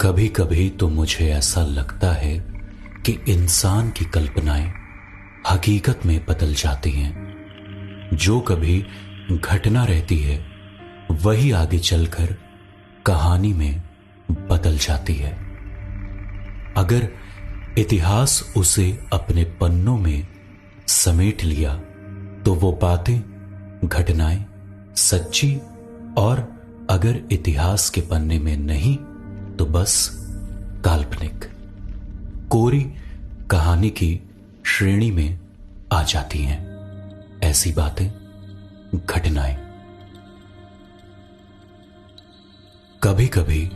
कभी कभी तो मुझे ऐसा लगता है कि इंसान की कल्पनाएं हकीकत में बदल जाती हैं। जो कभी घटना रहती है वही आगे चलकर कहानी में बदल जाती है। अगर इतिहास उसे अपने पन्नों में समेट लिया तो वो बातें, घटनाएं सच्ची, और अगर इतिहास के पन्ने में नहीं तो बस काल्पनिक, कोरी कहानी की श्रेणी में आ जाती हैं ऐसी बातें, घटनाएं। कभी कभी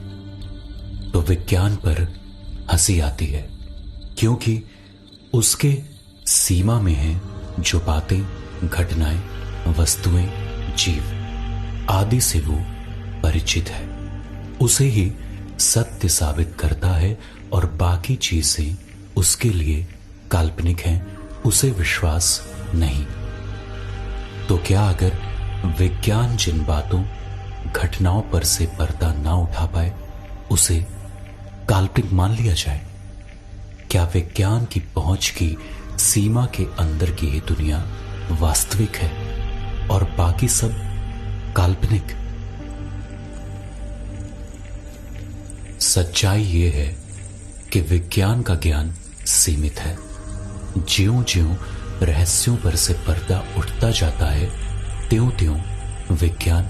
तो विज्ञान पर हंसी आती है, क्योंकि उसके सीमा में है जो बातें, घटनाएं, वस्तुएं, जीव आदि से वो परिचित है, उसे ही सत्य साबित करता है, और बाकी चीजें उसके लिए काल्पनिक हैं, उसे विश्वास नहीं। तो क्या अगर विज्ञान जिन बातों, घटनाओं पर से पर्दा ना उठा पाए उसे काल्पनिक मान लिया जाए? क्या विज्ञान की पहुंच की सीमा के अंदर की ये दुनिया वास्तविक है और बाकी सब काल्पनिक? सच्चाई ये है कि विज्ञान का ज्ञान सीमित है। ज्यों-ज्यों रहस्यों पर से पर्दा उठता जाता है, त्यों-त्यों विज्ञान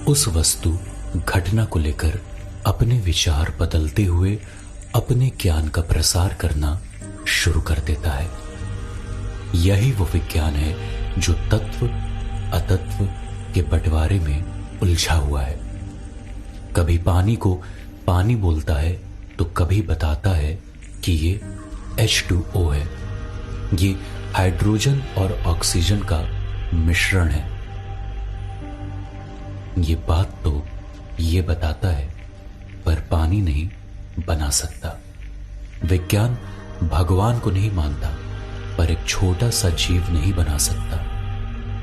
उस वस्तु, घटना को लेकर अपने विचार बदलते हुए अपने ज्ञान का प्रसार करना शुरू कर देता है। यही वो विज्ञान है जो तत्व अतत्व के बंटवारे में उलझा हुआ है। कभी पानी को पानी बोलता है तो कभी बताता है कि ये H2O है, ये हाइड्रोजन और ऑक्सीजन का मिश्रण है। ये बात तो ये बताता है, पर पानी नहीं बना सकता। विज्ञान भगवान को नहीं मानता, पर एक छोटा सा जीव नहीं बना सकता।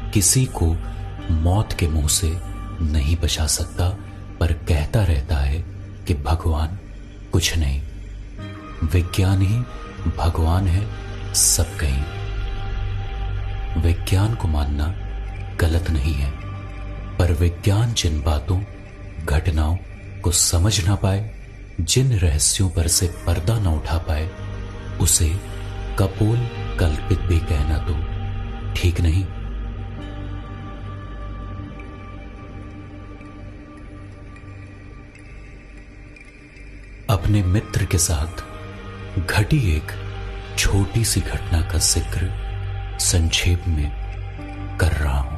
किसी को मौत के मुंह से नहीं बचा सकता, पर कहता रहता है कि भगवान कुछ नहीं। विज्ञान ही भगवान है सब कहीं। विज्ञान को मानना गलत नहीं है, पर विज्ञान जिन बातों, घटनाओं को समझ ना पाए, जिन रहस्यों पर से पर्दा ना उठा पाए, उसे कपोल कल्पित भी कहना तो ठीक नहीं। अपने मित्र के साथ घटी एक छोटी सी घटना का जिक्र संक्षेप में कर रहा हूं।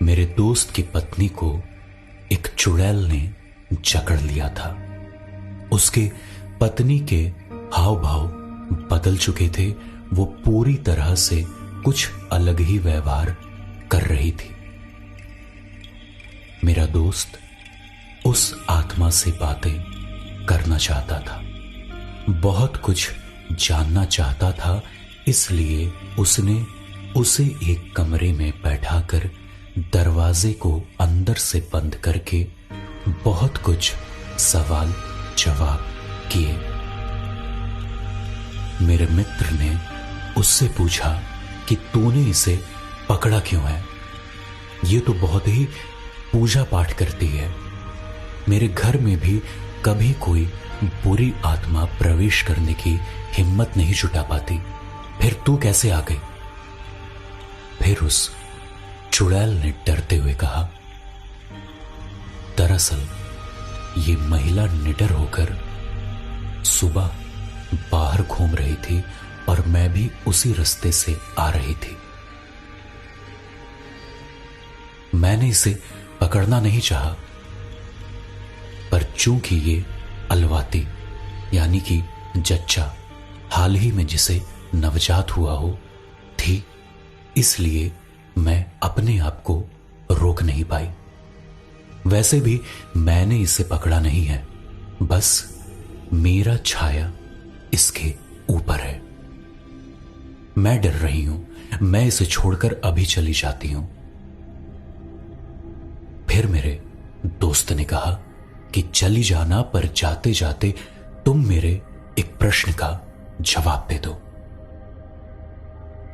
मेरे दोस्त की पत्नी को एक चुड़ैल ने जकड़ लिया था। उसके पत्नी के हाव भाव बदल चुके थे। वो पूरी तरह से कुछ अलग ही व्यवहार कर रही थी। मेरा दोस्त उस आत्मा से बातें करना चाहता था, बहुत कुछ जानना चाहता था, इसलिए उसने उसे एक कमरे में बैठाकर दरवाजे को अंदर से बंद करके बहुत कुछ सवाल जवाब किए। मेरे मित्र ने उससे पूछा कि तूने इसे पकड़ा क्यों है? ये तो बहुत ही पूजा पाठ करती है। मेरे घर में भी कभी कोई बुरी आत्मा प्रवेश करने की हिम्मत नहीं जुटा पाती, फिर तू कैसे आ गई? फिर उस चुड़ैल ने डरते हुए कहा, दरअसल ये महिला निडर होकर सुबह बाहर घूम रही थी और मैं भी उसी रास्ते से आ रही थी। मैंने इसे पकड़ना नहीं चाहा, पर चूंकि ये अलवाती यानी कि जच्चा हाल ही में जिसे नवजात हुआ हो थी, इसलिए मैं अपने आप को रोक नहीं पाई। वैसे भी मैंने इसे पकड़ा नहीं है, बस मेरा छाया इसके ऊपर है। मैं डर रही हूं, मैं इसे छोड़कर अभी चली जाती हूं। फिर मेरे दोस्त ने कहा कि चली जाना, पर जाते जाते तुम मेरे एक प्रश्न का जवाब दे दो।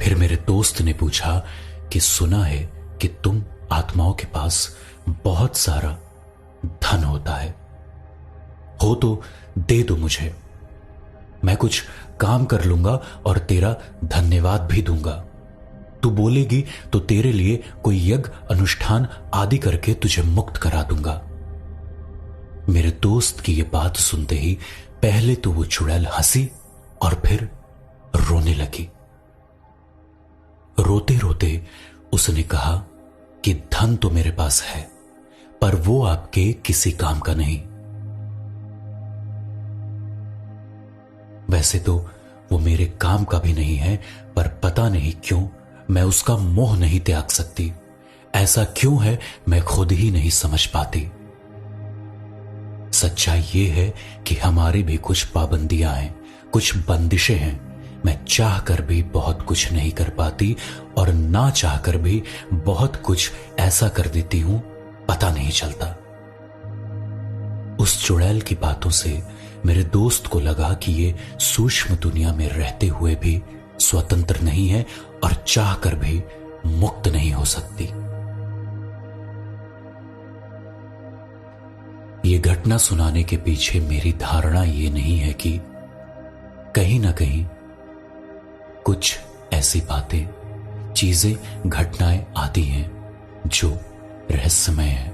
फिर मेरे दोस्त ने पूछा कि सुना है कि तुम आत्माओं के पास बहुत सारा धन होता है, हो तो दे दो मुझे, मैं कुछ काम कर लूंगा और तेरा धन्यवाद भी दूंगा। तू बोलेगी तो तेरे लिए कोई यज्ञ अनुष्ठान आदि करके तुझे मुक्त करा दूंगा। मेरे दोस्त की यह बात सुनते ही पहले तो वो चुड़ैल हंसी और फिर रोने लगी। रोते रोते उसने कहा कि धन तो मेरे पास है, पर वो आपके किसी काम का नहीं। वैसे तो वो मेरे काम का भी नहीं है, पर पता नहीं क्यों मैं उसका मोह नहीं त्याग सकती। ऐसा क्यों है मैं खुद ही नहीं समझ पाती। सच्चाई ये है कि हमारी भी कुछ पाबंदियां हैं, कुछ बंदिशें हैं। मैं चाह कर भी बहुत कुछ नहीं कर पाती और ना चाह कर भी बहुत कुछ ऐसा कर देती हूं, पता नहीं चलता। उस चुड़ैल की बातों से मेरे दोस्त को लगा कि ये सूक्ष्म दुनिया में रहते हुए भी स्वतंत्र नहीं है और चाह कर भी मुक्त नहीं हो सकती। ये घटना सुनाने के पीछे मेरी धारणा ये नहीं है कि कहीं ना कहीं कुछ ऐसी बातें, चीजें, घटनाएं आती हैं जो रहस्यमय है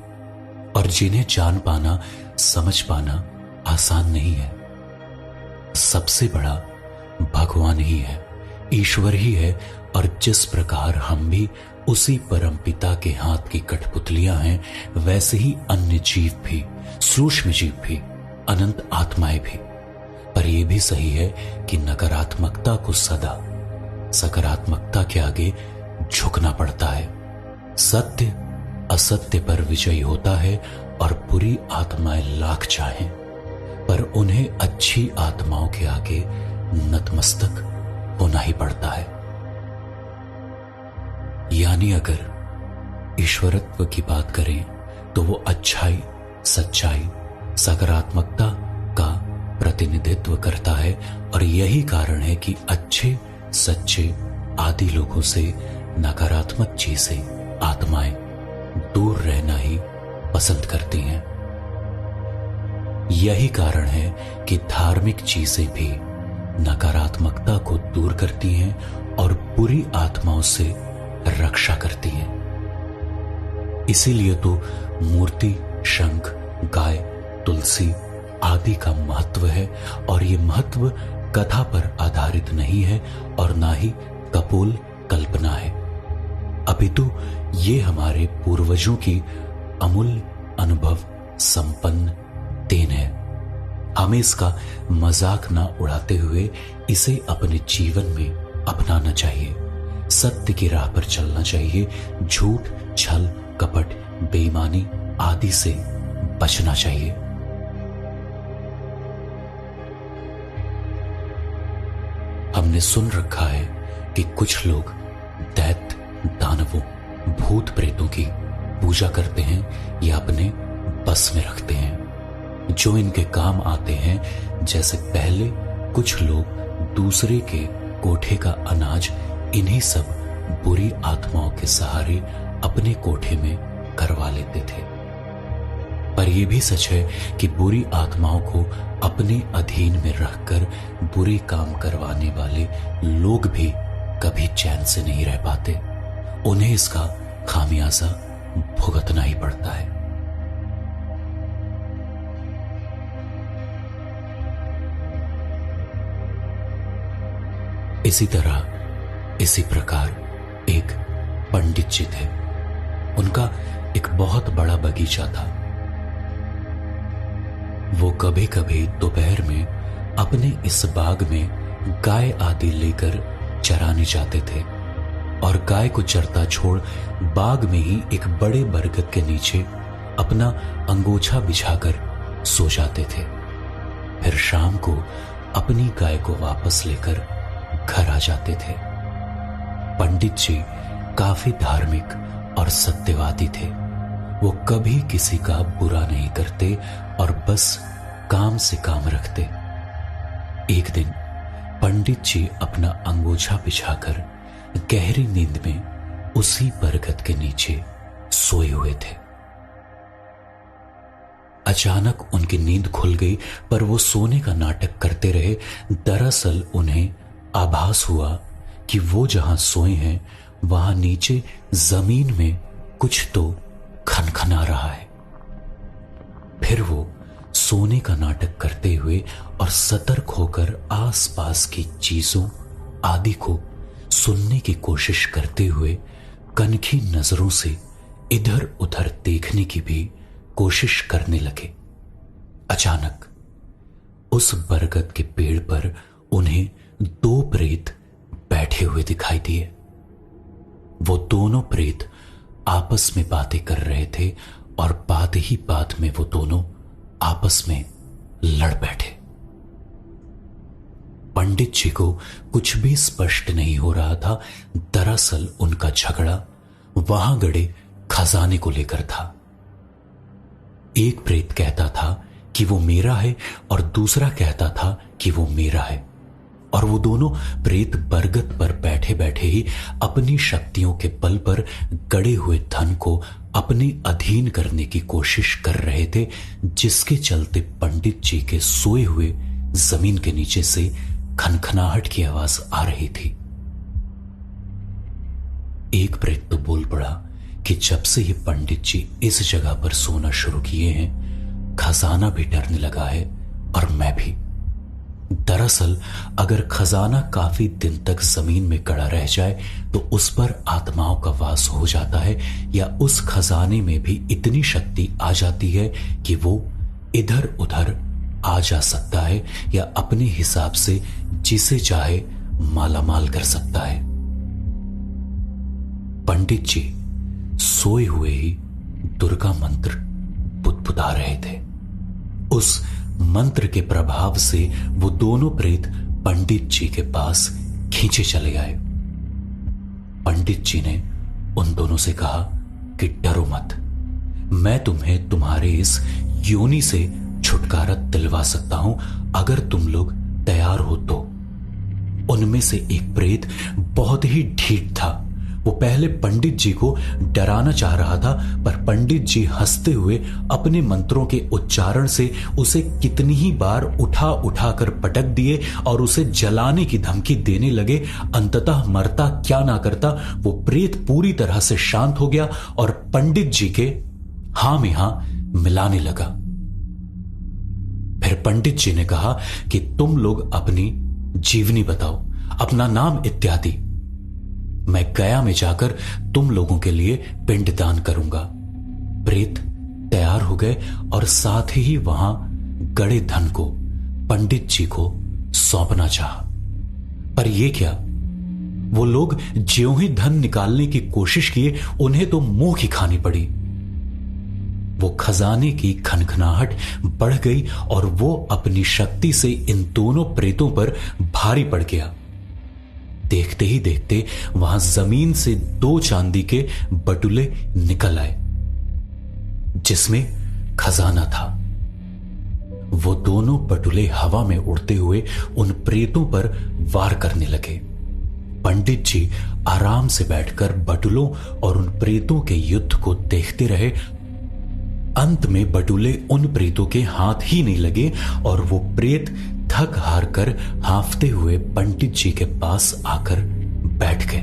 और जिन्हें जान पाना, समझ पाना आसान नहीं है। सबसे बड़ा भगवान ही है, ईश्वर ही है, और जिस प्रकार हम भी उसी परम पिता के हाथ की कठपुतलियां हैं, वैसे ही अन्य जीव भी, सूक्ष्म जीव भी, अनंत आत्माएं भी। पर यह भी सही है कि नकारात्मकता को सदा सकारात्मकता के आगे झुकना पड़ता है। सत्य असत्य पर विजयी होता है और बुरी आत्माएं लाख चाहें, पर उन्हें अच्छी आत्माओं के आगे नतमस्तक होना ही पड़ता है। यानी अगर ईश्वरत्व की बात करें तो वो अच्छाई, सच्चाई, सकारात्मकता का प्रतिनिधित्व करता है, और यही कारण है कि अच्छे, सच्चे आदि लोगों से नकारात्मक चीजें, आत्माएं दूर रहना ही पसंद करती हैं। यही कारण है कि धार्मिक चीजें भी नकारात्मकता को दूर करती हैं और बुरी आत्माओं से रक्षा करती हैं। इसीलिए तो मूर्ति, शंख, गाय, तुलसी आदि का महत्व है, और ये महत्व कथा पर आधारित नहीं है और ना ही कपोल कल्पना है, अपितु ये हमारे पूर्वजों की अमूल्य अनुभव संपन्न देन है। हमें इसका मजाक ना उड़ाते हुए इसे अपने जीवन में अपनाना चाहिए। सत्य की राह पर चलना चाहिए। झूठ, छल, कपट, बेईमानी आदि से बचना चाहिए। हमने सुन रखा है कि कुछ लोग दैत्य, दानवों, भूत प्रेतों की पूजा करते हैं या अपने बस में रखते हैं, जो इनके काम आते हैं। जैसे पहले कुछ लोग दूसरे के कोठे का अनाज इन्हीं सब बुरी आत्माओं के सहारे अपने कोठे में करवा लेते थे। पर यह भी सच है कि बुरी आत्माओं को अपने अधीन में रखकर बुरे काम करवाने वाले लोग भी कभी चैन से नहीं रह पाते। उन्हें इसका खामियाजा भुगतना ही पड़ता है। इसी तरह, इसी प्रकार एक पंडित जी थे। उनका एक बहुत बड़ा बगीचा था। वो कभी कभी दोपहर में अपने इस बाग में गाय आदि लेकर चराने जाते थे और गाय को चरता छोड़ बाग में ही एक बड़े बरगद के नीचे अपना अंगोछा बिछाकर सो जाते थे। फिर शाम को अपनी गाय को वापस लेकर घर आ जाते थे। पंडित जी काफी धार्मिक और सत्यवादी थे वो कभी किसी का बुरा नहीं करते और बस काम से काम रखते। एक दिन पंडित जी अपना अंगोछा बिछाकर गहरी नींद में उसी बरगद के नीचे सोए हुए थे। अचानक उनकी नींद खुल गई, पर वो सोने का नाटक करते रहे। दरअसल उन्हें आभास हुआ कि वो जहां सोए हैं वहां नीचे जमीन में कुछ तो खनखना रहा है। फिर वो सोने का नाटक करते हुए और सतर्क होकर आसपास की चीजों आदि को सुनने की कोशिश करते हुए कनखी नजरों से इधर उधर देखने की भी कोशिश करने लगे। अचानक उस बरगद के पेड़ पर उन्हें दो प्रेत बैठे हुए दिखाई दिए। वो दोनों प्रेत आपस में बातें कर रहे थे और बात ही बात में वो दोनों आपस में लड़ बैठे। पंडित जी को कुछ भी स्पष्ट नहीं हो रहा था। दरअसल उनका झगड़ा वहां गड़े खजाने को लेकर था। एक प्रेत कहता था कि वो मेरा है और दूसरा कहता था कि वो मेरा है, और वो दोनों प्रेत बरगद पर बैठे बैठे ही अपनी शक्तियों के बल पर गड़े हुए धन को अपने अधीन करने की कोशिश कर रहे थे, जिसके चलते पंडित जी के सोए हुए जमीन के नीचे से खनखनाहट की आवाज आ रही थी। एक प्रेत तो बोल पड़ा कि जब से ये पंडित जी इस जगह पर सोना शुरू किए हैं, खजाना भी डरने लगा है और मैं भी। दरअसल अगर खजाना काफी दिन तक जमीन में गड़ा रह जाए तो उस पर आत्माओं का वास हो जाता है, या उस खजाने में भी इतनी शक्ति आ जाती है कि वो इधर उधर आ जा सकता है या अपने हिसाब से जिसे चाहे मालामाल कर सकता है। पंडित जी सोए हुए ही दुर्गा मंत्र बुदबुदा रहे थे। उस मंत्र के प्रभाव से वो दोनों प्रेत पंडित जी के पास खींचे चले आए। पंडित जी ने उन दोनों से कहा कि डरो मत, मैं तुम्हें तुम्हारे इस योनि से छुटकारा दिलवा सकता हूं अगर तुम लोग तैयार हो तो। उनमें से एक प्रेत बहुत ही ढीठ था। वो पहले पंडित जी को डराना चाह रहा था, पर पंडित जी हंसते हुए अपने मंत्रों के उच्चारण से उसे कितनी ही बार उठा उठा कर पटक दिए और उसे जलाने की धमकी देने लगे। अंततः मरता क्या ना करता वो प्रेत पूरी तरह से शांत हो गया और पंडित जी के हां में हां मिलाने लगा। फिर पंडित जी ने कहा कि तुम लोग अपनी जीवनी बताओ, अपना नाम इत्यादि। मैं गया में जाकर तुम लोगों के लिए पिंडदान करूंगा। प्रेत तैयार हो गए और साथ ही वहां गड़े धन को पंडित जी को सौंपना चाहा। पर यह क्या, वो लोग ज्यों ही धन निकालने की कोशिश किए उन्हें तो मुंह की खानी पड़ी। वो खजाने की खनखनाहट बढ़ गई और वो अपनी शक्ति से इन दोनों प्रेतों पर भारी पड़ गया। देखते ही देखते वहां जमीन से दो चांदी के बटुले निकल आए जिसमें खजाना था। वो दोनों बटुले हवा में उड़ते हुए उन प्रेतों पर वार करने लगे। पंडित जी आराम से बैठकर बटुलों और उन प्रेतों के युद्ध को देखते रहे। अंत में बटुले उन प्रेतों के हाथ ही नहीं लगे और वो प्रेत थक हार कर हांफते हुए पंडित जी के पास आकर बैठ गए।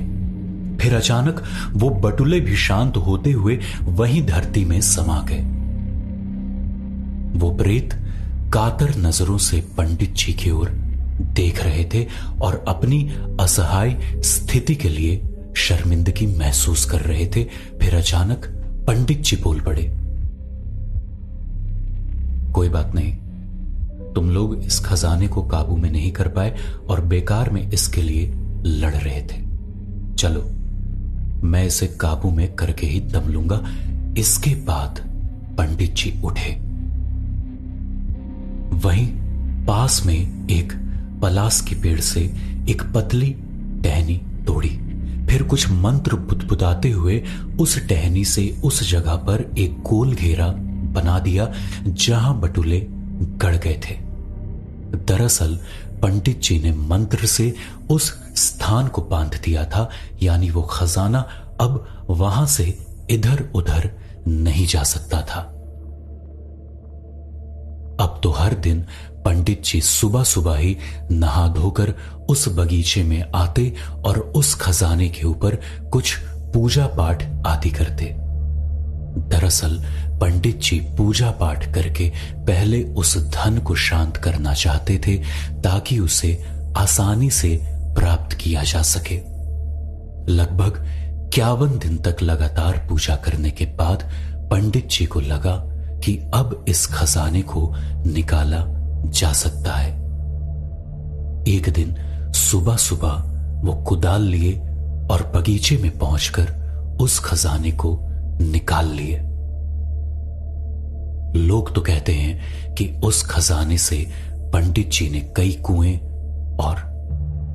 फिर अचानक वो बटुले भी शांत होते हुए वहीं धरती में समा गए। वो प्रेत कातर नजरों से पंडित जी की ओर देख रहे थे और अपनी असहाय स्थिति के लिए शर्मिंदगी महसूस कर रहे थे। फिर अचानक पंडित जी बोल पड़े, कोई बात नहीं, तुम लोग इस खजाने को काबू में नहीं कर पाए और बेकार में इसके लिए लड़ रहे थे। चलो मैं इसे काबू में करके ही दम लूंगा। इसके बाद पंडित जी उठे। वहीं पास में एक पलास के पेड़ से एक पतली टहनी तोड़ी। फिर कुछ मंत्र बुदबुदाते हुए उस टहनी से उस जगह पर एक गोल घेरा बना दिया जहां बटुले गड़ गए थे। दरअसल पंडित जी ने मंत्र से उस स्थान को बांध दिया था, यानी वो खजाना अब वहां से इधर उधर नहीं जा सकता था। अब तो हर दिन पंडित जी सुबह सुबह ही नहा धोकर उस बगीचे में आते और उस खजाने के ऊपर कुछ पूजा पाठ आदि करते। दरअसल पंडित जी पूजा पाठ करके पहले उस धन को शांत करना चाहते थे ताकि उसे आसानी से प्राप्त किया जा सके। लगभग 51 दिन तक लगातार पूजा करने के बाद पंडित जी को लगा कि अब इस खजाने को निकाला जा सकता है। एक दिन सुबह सुबह वो कुदाल लिए और बगीचे में पहुंचकर उस खजाने को निकाल लिए। लोग तो कहते हैं कि उस खजाने से पंडित जी ने कई कुएं और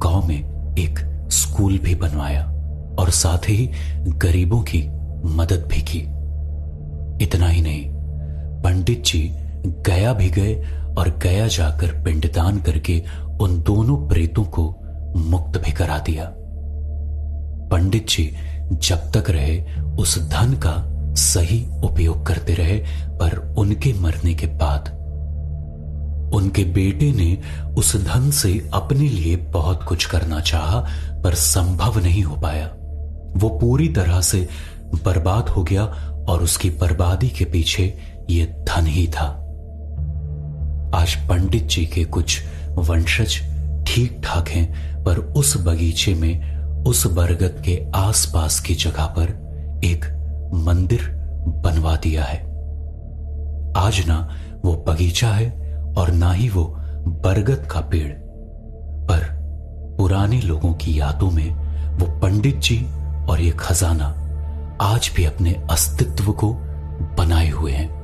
गांव में एक स्कूल भी बनवाया और साथ ही गरीबों की मदद भी की। इतना ही नहीं, पंडित जी गया भी गए और गया जाकर पिंडदान करके उन दोनों प्रेतों को मुक्त भी करा दिया। पंडित जी जब तक रहे उस धन का सही उपयोग करते रहे, पर उनके मरने के बाद उनके बेटे ने उस धन से अपने लिए बहुत कुछ करना चाहा, पर संभव नहीं हो पाया। वो पूरी तरह से बर्बाद हो गया और उसकी बर्बादी के पीछे ये धन ही था। आज पंडित जी के कुछ वंशज ठीक ठाक हैं, पर उस बगीचे में उस बरगद के आसपास की जगह पर एक मंदिर बनवा दिया है। आज ना वो बगीचा है और ना ही वो बरगद का पेड़, पर पुराने लोगों की यादों में वो पंडित जी और ये खजाना आज भी अपने अस्तित्व को बनाए हुए हैं।